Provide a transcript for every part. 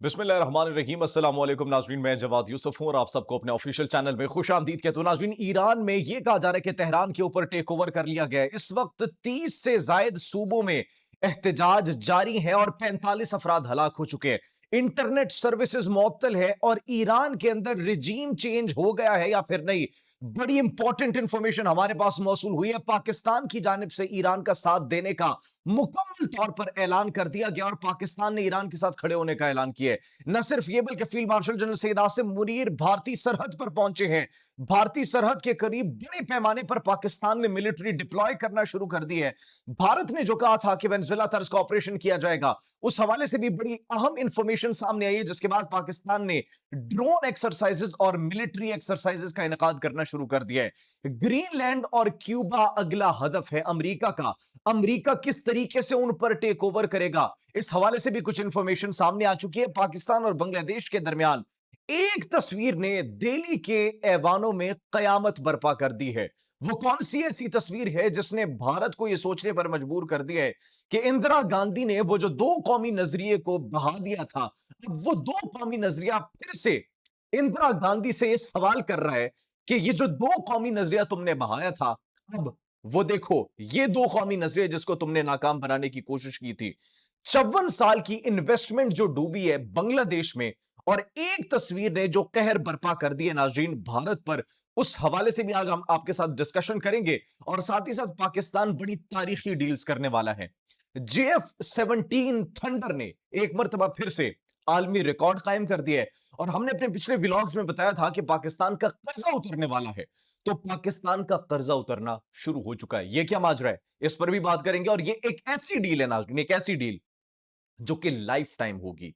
बिस्मिल्लाहिर्रहमानिर्रहीम अस्सलाम वालेकुम नाज़रीन, मैं जवाद यूसुफ हूं और आप सबको अपने ऑफिशियल चैनल में खुश आमदीद कहता हूं। नाज़रीन, ईरान में यह कहा जा रहा है कि तेहरान के ऊपर टेक ओवर कर लिया गया है। इस वक्त 30 से जायद सूबों में एहतजाज जारी है और 45 अफराद हलाक हो चुके हैं। इंटरनेट सर्विसेज मुअत्तल है और ईरान के अंदर रिजीम चेंज हो गया है या फिर नहीं। बड़ी इंपॉर्टेंट इंफॉर्मेशन हमारे पास मौसूल हुई है। पाकिस्तान की जानिब से ईरान का साथ देने का मुकम्मल तौर पर ऐलान कर दिया गया और पाकिस्तान ने ईरान के साथ खड़े होने का ऐलान किया है। न सिर्फ ये बल्कि field marshal general Syed Asim Munir भारतीय सरहद पर पहुंचे हैं। भारतीय सरहद के करीब बड़े पैमाने पर पाकिस्तान ने मिलिट्री डिप्लॉय करना शुरू कर दी है। भारत ने जो कहा था कि वेनेजुएला तर्ज का ऑपरेशन किया जाएगा, उस हवाले से भी बड़ी अहम इंफॉर्मेशन सामने आई है, जिसके बाद पाकिस्तान ने ड्रोन एक्सरसाइजेस और मिलिट्री एक्सरसाइजेस का इनेकाद करना शुरू कर दिया है। ग्रीनलैंड और क्यूबा अगला हदफ है अमेरिका का। अमेरिका किस तरीके से उन पर टेक ओवर करेगा, इस हवाले से भी कुछ इंफॉर्मेशन सामने आ चुकी है। पाकिस्तान और बांग्लादेश के दरमियान एक तस्वीर ने दिल्ली के ऐवानों में कयामत बर्पा कर दी है। वो कौन सी ऐसी तस्वीर है जिसने भारत को यह सोचने पर मजबूर कर दिया है कि इंदिरा गांधी ने वो जो दो कौमी नजरिए को बहा दिया था, अब वो दो कौमी नजरिया फिर से इंदिरा गांधी से यह सवाल कर रहा है कि ये जो दो कौमी नजरिया तुमने बहाया था, अब वो देखो, ये दो कौमी नजरिया जिसको तुमने नाकाम बनाने की कोशिश की थी। 54 साल की इन्वेस्टमेंट जो डूबी है बांग्लादेश में, और एक तस्वीर ने जो कहर बर्पा कर दिया नाजरीन भारत पर, उस हवाले से भी आज हम आपके साथ डिस्कशन करेंगे। और साथ ही साथ पाकिस्तान बड़ी तारीखी डील्स करने वाला है। JF-17 थंडर ने एक मरतबा फिर से आलमी रिकॉर्ड कायम कर दिया है। और हमने अपने पिछले व्लॉग्स में बताया था कि पाकिस्तान का कर्जा उतरने वाला है, तो पाकिस्तान का कर्जा उतरना शुरू हो चुका है। यह क्या माजरा है, इस पर भी बात करेंगे। और यह एक ऐसी डील है नाज़रीन, एक ऐसी डील जो कि लाइफ टाइम होगी।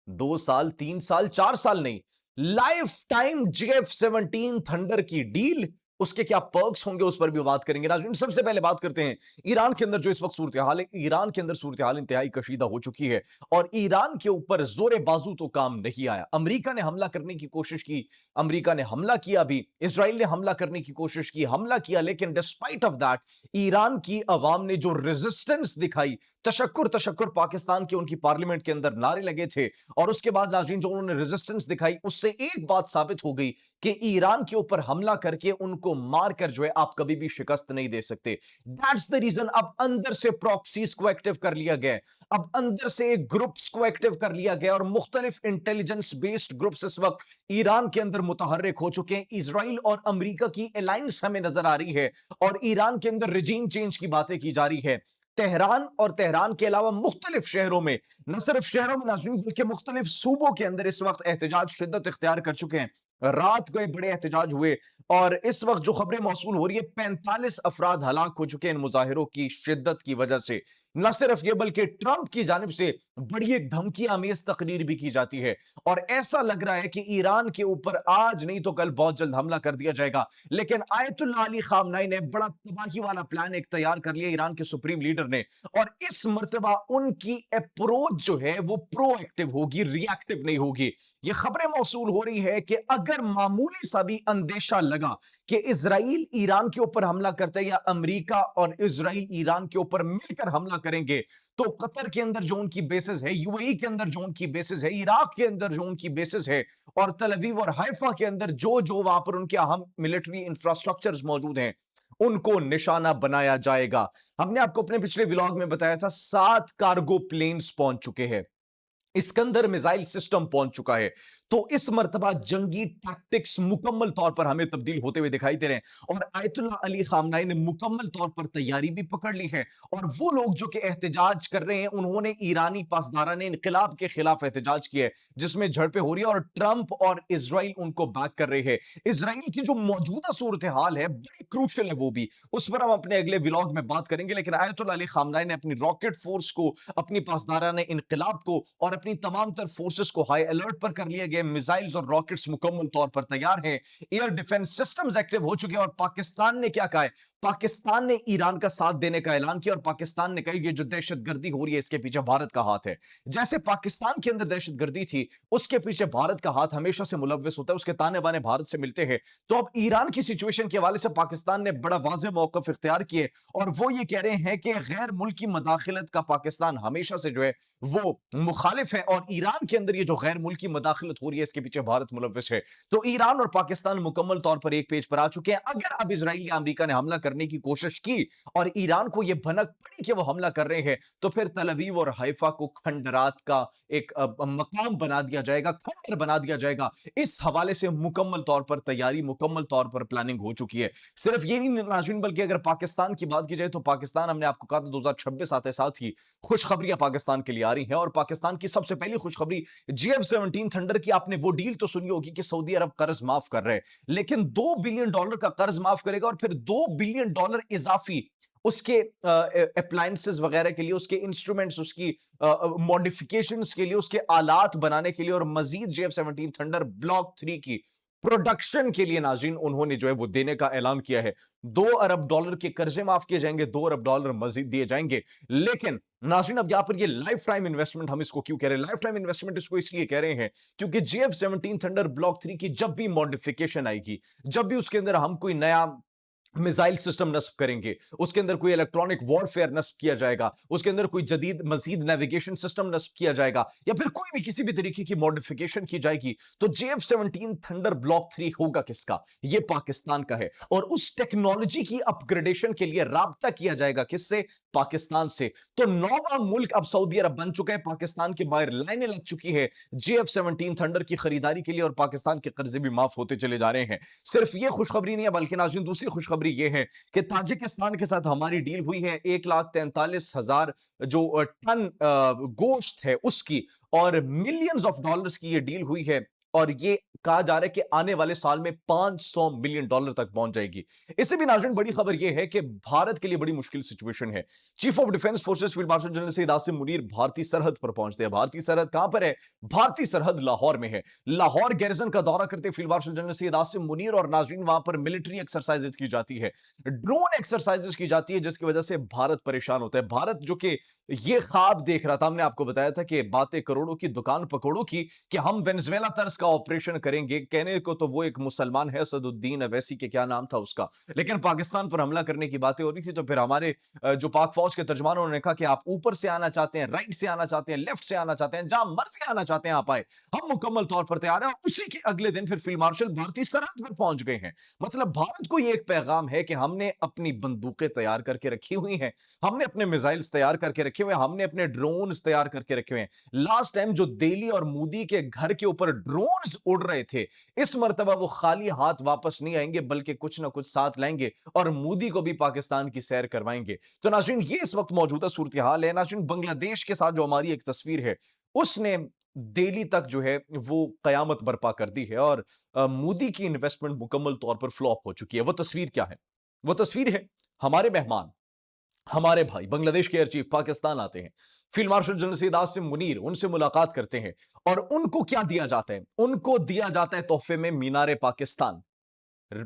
2 साल, 3 साल, 4 साल नहीं, लाइफ टाइम JF-17 थंडर की डील। उसके क्या पर्क्स होंगे, उस पर भी बात करेंगे। नाज़रीन, सबसे पहले बात करते हैं ईरान के अंदर जो इस वक्त सूरत हाल है। ईरान के अंदर सूरत हाल इंतहाई कशीदा हो चुकी है और ईरान के ऊपर जोरे बाजू तो काम नहीं आया। अमेरिका ने हमला करने की कोशिश की, अमेरिका ने हमला किया भी, इजराइल ने हमला करने की कोशिश की, हमला किया, लेकिन डिस्पाइट ऑफ दैट ईरान की अवाम ने जो रेजिस्टेंस दिखाई, तशक्कुर तशक्कुर पाकिस्तान के उनकी पार्लियामेंट के अंदर नारे लगे थे। और उसके बाद नाज़रीन जो उन्होंने रेजिस्टेंस दिखाई, उससे एक बात साबित हो गई कि ईरान के ऊपर हमला करके उनको मारकर जो है आप कभी भी शिकस्त नहीं दे सकते। दैट्स द रीजन अब अंदर से प्रॉक्सीज को एक्टिव कर लिया गया, अब अंदर से ग्रुप्स को एक्टिव कर लिया गया और मुख्तलिफ इंटेलिजेंस बेस्ड ग्रुप्स इस वक्त ईरान के अंदर मुतहर्रिक हो चुके हैं। इजराइल और अमेरिका की अलायंस हमें नजर आ रही है और ईरान के अंदर रिजीम चेंज की बातें की जा रही है। तेहरान और तेहरान के अलावा मुख्तलिफ शहरों में, न सिर्फ शहरों में नाज़रीन बल्कि मुख्तलिफ सूबों के अंदर इस वक्त एहतजाज शिद्दत इख्तियार कर चुके हैं। रात गए बड़े एहतजाज हुए और इस वक्त जो खबरें मौसूल हो रही है, 45 अफराद हलाक हो चुके हैं इन मुजाहिरों की शिद्दत की वजह से। न सिर्फ ये बल्कि ट्रंप की जानिब से बड़ी एक धमकी आमेज तकरीर भी की जाती है और ऐसा लग रहा है कि ईरान के ऊपर आज नहीं तो कल बहुत जल्द हमला कर दिया जाएगा। लेकिन आयतुल्लाह अली खामनाई ने बड़ा तबाही वाला प्लान एक तैयार कर लिया, ईरान के सुप्रीम लीडर ने। और इस मर्तबा उनकी अप्रोच जो है वो प्रोएक्टिव होगी, रिएक्टिव नहीं होगी। ये खबरें मौसूल हो रही है कि अगर मामूली सा भी अंदेशा लगा कि इजराइल ईरान के ऊपर हमला करता है या अमेरिका और इजराइल ईरान के ऊपर मिलकर हमला करेंगे, तो कतर के अंदर जो उनकी बेसिस है, यूएई के अंदर जो उनकी बेसिस है, इराक के अंदर जो उनकी बेसिस है और तल अवीव और हाइफा के अंदर जो जो वहां पर उनके अहम मिलिट्री इंफ्रास्ट्रक्चर्स मौजूद हैं, उनको निशाना बनाया जाएगा। हमने आपको अपने पिछले व्लॉग में बताया था 7 कार्गो प्लेन्स पहुंच चुके हैं, इस्कंदर मिसाइल सिस्टम पहुंच चुका है। तो इस मर्तबा जंगी टैक्टिक्स मुकम्मल तौर पर हमें तब्दील होते हुए दिखाई दे रहे हैं और आयतुल्लाह अली खामनाई ने मुकम्मल तौर पर तैयारी भी पकड़ ली है। और वो लोग जो कि एहतजाज कर रहे हैं, उन्होंने ईरानी पासदारान इनकलाब के खिलाफ एहतजाज किया है, जिसमें झड़पें हो रही है और ट्रंप और इजराइल उनको बैक कर रहे हैं। इजराइल की जो मौजूदा सूरत हाल है बड़ी क्रूशल है, वो भी उस पर हम अपने अगले व्लॉग में बात करेंगे। लेकिन आयतुल्लाह अली खामनाई ने अपनी रॉकेट फोर्स को, अपनी पासदारान इनकलाब को और अपनी तमाम तर फोर्सेस को हाई अलर्ट पर कर लिया गया। मिसाइल्स और रॉकेट्स मुकम्मल तौर पर तैयार हैं, एयर डिफेंस सिस्टम्स एक्टिव हो चुके हैं। और पाकिस्तान ने क्या कहा है, पाकिस्तान ने ईरान का साथ देने का ऐलान किया और पाकिस्तान ने कहा ये जो दहशतगर्दी हो रही है इसके पीछे भारत का हाथ है। जैसे पाकिस्तान के अंदर दहशतगर्दी थी, उसके पीछे भारत का हाथ हमेशा से मुलव्वस होता है, उसके ताने बाने भारत से मिलते हैं। तो अब ईरान की सिचुएशन के हवाले से पाकिस्तान ने बड़ा वाज़ेह मौक़िफ़ इख्तियार किए और वो ये कह रहे हैं कि गैर मुल्की मदाखिलत का पाकिस्तान हमेशा से जो है वो मुखालिफ है और ईरान के अंदर ये जो गैर मुल्की मदाखलत हो रही है, इसके पीछे भारत मुलव्विस है। तो ईरान और पाकिस्तान मुकम्मल तौर पर एक पेज पर आ चुके हैं। अगर अब इजराइल या अमेरिका ने हमला करने की कोशिश की और ईरान को यह भनक पड़ी कि वो हमला कर रहे हैं, तो फिर तल अवीव और हाइफा को खंडरात का एक मकाम बना दिया जाएगा, खंडर बना दिया जाएगा। इस हवाले से मुकम्मल तौर पर तैयारी, मुकम्मल तौर पर प्लानिंग हो चुकी है। सिर्फ ये नहीं नाज़रीन, बल्कि अगर पाकिस्तान की बात की जाए तो पाकिस्तान, हमने आपको कहा था 2026 आते साथ ही खुशखबरियां पाकिस्तान के लिए आ रही हैं। और पाकिस्तान की सबसे पहली खुशखबरी GF-17 थंडर की। आपने वो डील तो सुनी होगी कि सऊदी अरब कर्ज माफ कर रहे हैं, लेकिन $2 बिलियन का कर्ज माफ करेगा और फिर $2 बिलियन इजाफी उसके अप्लायंसेस वगैरह के लिए, उसके इंस्ट्रूमेंट्स, उसकी मॉडिफिकेशंस के लिए, उसके आलात बनाने के लिए और मजीद JF-17 थंडर ब्लॉक 3 की प्रोडक्शन के लिए नाज़रीन उन्होंने जो है वो देने का ऐलान किया है। $2 अरब के कर्जे माफ किए जाएंगे, $2 अरब मजीद दिए जाएंगे। लेकिन नाज़रीन, अब यहां पर ये लाइफ टाइम इन्वेस्टमेंट हम इसको क्यों कह रहे हैं? लाइफ टाइम इन्वेस्टमेंट इसको इसलिए कह रहे हैं क्योंकि JF-17 थंडर ब्लॉक 3 की जब भी मॉडिफिकेशन आएगी, जब भी उसके अंदर हम कोई नया मिसाइल सिस्टम नस्ब करेंगे, उसके अंदर कोई इलेक्ट्रॉनिक वॉरफेयर नस्ब किया जाएगा, उसके अंदर कोई जदीद मजीद नेविगेशन सिस्टम नस्ब किया जाएगा, या फिर कोई भी किसी भी तरीके की मॉडिफिकेशन की जाएगी, तो JF-17 थंडर ब्लॉक 3 होगा किसका? ये पाकिस्तान का है। और उस टेक्नोलॉजी की अपग्रेडेशन के लिए राब्ता किया जाएगा किससे? पाकिस्तान से। तो नौवां मुल्क अब सऊदी अरब बन चुका है, पाकिस्तान के बाहर लाइनें लग चुकी है JF-17 थंडर की खरीदारी के लिए और पाकिस्तान के कर्जे भी माफ होते चले जा रहे हैं। सिर्फ ये खुशखबरी नहीं है, बल्कि नाज़रीन दूसरी खुशखबरी ये है कि ताजिकिस्तान के साथ हमारी डील हुई है 1,43,000 जो टन गोश्त है उसकी, और मिलियंस ऑफ डॉलर्स की ये डील हुई है। और ये कहा जा रहा है कि आने वाले साल में $500 मिलियन तक पहुंच जाएगी। इससे भी नाज़रीन बड़ी खबर यह है कि भारत के लिए बड़ी मुश्किल सिचुएशन है। Chief of defence forces field marshal general Syed Asim Munir भारतीय सरहद पर पहुंचते हैं। भारतीय सरहद कहां पर है? भारतीय सरहद लाहौर में है। लाहौर गैरिजन का दौरा करते field marshal general Syed Asim Munir, और नाज़रीन वहां पर मिलिट्री एक्सरसाइजेज की जाती है, ड्रोन एक्सरसाइजेज की जाती है, जिसकी वजह से भारत परेशान होता है। भारत जो कि ये ख्वाब देख रहा था, हमने आपको बताया था कि बातें करोड़ों की, दुकान पकौड़ों की, कि हम वेनेजुएला तर्ज का ऑपरेशन करेंगे। कहने को तो वो एक मुसलमान है, असदुद्दीन अवैसी के क्या नाम था उसका, लेकिन पाकिस्तान पर हमला करने की बातें हो रही थी। तो फिर हमारे जो पाक फौज के तर्जमान, उन्होंने कहा कि आप ऊपर से आना चाहते हैं, राइट से आना चाहते हैं, लेफ्ट से आना चाहते हैं, जहां मर्जी आना चाहते हैं आप आए, हम मुकम्मल तौर पर तैयार हैं। और उसी के अगले दिन फिर फील्ड मार्शल भारतीय सरहद पर पहुंच गए हैं। मतलब भारत को ये एक पैगाम है कि हमने अपनी बंदूकें तैयार करके रखी हुई हैं, हमने अपने मिसाइल्स तैयार करके रखे हुए हैं, हमने अपने ड्रोन्स तैयार करके रखे हुए हैं। लास्ट टाइम जो दिल्ली और मोदी के घर के ऊपर ड्रोन्स उड़ रहे थे, इस मर्तबा वो खाली हाथ वापस नहीं आएंगे, बल्कि कुछ ना कुछ साथ लाएंगे और मोदी को भी पाकिस्तान की सैर करवाएंगे। तो नाज़रीन, ये इस वक्त मौजूदा सूरत हाल है। नाज़रीन, बांग्लादेश के साथ जो हमारी एक तस्वीर है, उसने दिल्ली तक जो है वो कयामत बर्पा कर दी है और मोदी की इन्वेस्टमेंट मुकम्मल तौर पर फ्लॉप हो चुकी है। वो तस्वीर क्या है? वो तस्वीर है हमारे मेहमान, हमारे भाई बांग्लादेश के एयर चीफ पाकिस्तान आते हैं, field marshal general Syed Asim Munir उनसे मुलाकात करते हैं, और उनको क्या दिया जाता है? उनको दिया जाता है तोहफे में मीनार पाकिस्तान।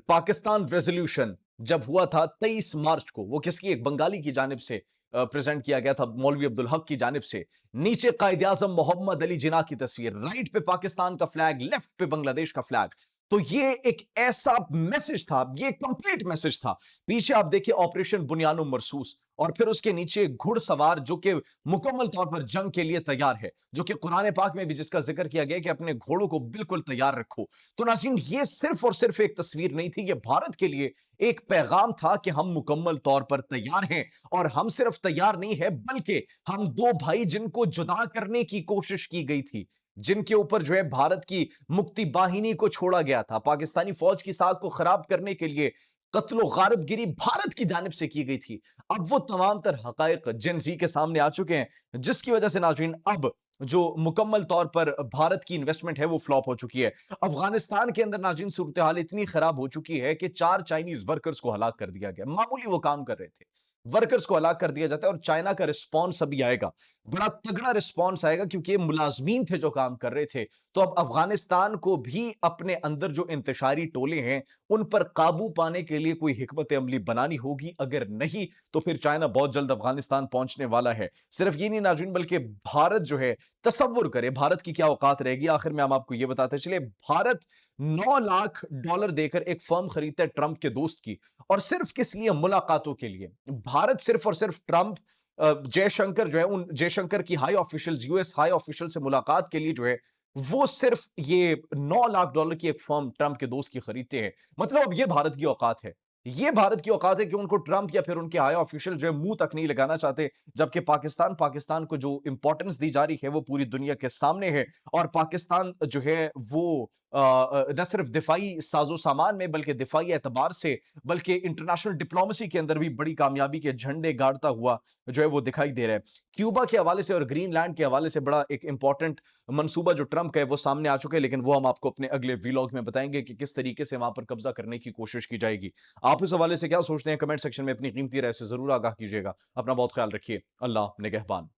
पाकिस्तान रेजोल्यूशन जब हुआ था 23 मार्च को, वो किसकी? एक बंगाली की जानिब से प्रेजेंट किया गया था, मौलवी अब्दुल हक की जानिब से। नीचे कायदे आजम मोहम्मद अली जिन्ना की तस्वीर, राइट पे पाकिस्तान का फ्लैग, लेफ्ट पे बांग्लादेश का फ्लैग। तो ये एक ऐसा मैसेज था, ये कंप्लीट मैसेज था। पीछे आप देखिए ऑपरेशन बुनियानो मरसूस, और फिर उसके नीचे घुड़सवार जो कि मुकम्मल तौर पर जंग के लिए तैयार है, जो कि कुरान पाक में भी जिसका जिक्र किया गया कि अपने घोड़ों को बिल्कुल तैयार रखो। तो नाज़रीन, ये सिर्फ और सिर्फ एक तस्वीर नहीं थी, ये भारत के लिए एक पैगाम था कि हम मुकम्मल तौर पर तैयार हैं। और हम सिर्फ तैयार नहीं है, बल्कि हम दो भाई जिनको जुदा करने की कोशिश की गई थी, जिनके ऊपर जो है भारत की मुक्ति बाहिनी को छोड़ा गया था, पाकिस्तानी फौज की साख को खराब करने के लिए कत्लो गारतगिरी भारत की जानिब से की गई थी। अब वो तमाम तर हकायक जेन जी के सामने आ चुके हैं, जिसकी वजह से नाज़रीन अब जो मुकम्मल तौर पर भारत की इन्वेस्टमेंट है वो फ्लॉप हो चुकी है। अफगानिस्तान के अंदर नाज़रीन सूरत हाल इतनी खराब हो चुकी है कि 4 चाइनीज वर्कर्स को हलाक कर दिया गया। मामूली वो काम कर रहे थे, वर्कर्स को हलाक कर दिया जाता है, और चाइना का रिस्पॉन्स अभी आएगा, बड़ा तगड़ा रिस्पॉन्स आएगा, क्योंकि ये मुलाजमीन थे जो काम कर रहे थे। तो अब अफगानिस्तान को भी अपने अंदर जो इंतशारी टोले हैं उन पर काबू पाने के लिए कोई हिकमत अमली बनानी होगी। अगर नहीं तो फिर चाइना बहुत जल्द अफगानिस्तान पहुंचने वाला है। सिर्फ ये नहीं नाज़रीन, बल्कि भारत जो है, तसव्वुर करें भारत की क्या औकात रहेगी। आखिर में हम आपको ये बताते चले, भारत $9 लाख देकर एक फर्म खरीदता है ट्रंप के दोस्त की, और सिर्फ किस लिए? मुलाकातों के लिए। भारत सिर्फ और सिर्फ ट्रंप, जयशंकर जो है, उन जयशंकर की high officials, US high official से मुलाकात के लिए जो है, वो सिर्फ ये $9 लाख की एक फर्म ट्रंप के दोस्त की खरीदते हैं। मतलब अब ये भारत की औकात है। ये भारत की औकात है कि उनको ट्रंप या फिर उनके हाई ऑफिशियल जो है मुंह तक नहीं लगाना चाहते, जबकि पाकिस्तान को जो इंपॉर्टेंस दी जा रही है वो पूरी दुनिया के सामने है। और पाकिस्तान जो है वो न सिर्फ दिफाई साजो सामान में, बल्कि दिफाई एतबार से, बल्कि इंटरनेशनल डिप्लोमेसी के अंदर भी बड़ी कामयाबी के झंडे गाड़ता हुआ जो है वो दिखाई दे रहा है। क्यूबा के हवाले से और ग्रीनलैंड के हवाले से बड़ा एक इंपॉर्टेंट मंसूबा जो ट्रंप का है वो सामने आ चुके हैं, लेकिन वो हम आपको अपने अगले वीलॉग में बताएंगे कि किस तरीके से वहां पर कब्जा करने की कोशिश की जाएगी। आप इस हवाले से क्या सोचते हैं? कमेंट सेक्शन में अपनी कीमती राय से जरूर आगाह कीजिएगा। अपना बहुत ख्याल रखिए। अल्लाह निगहबान।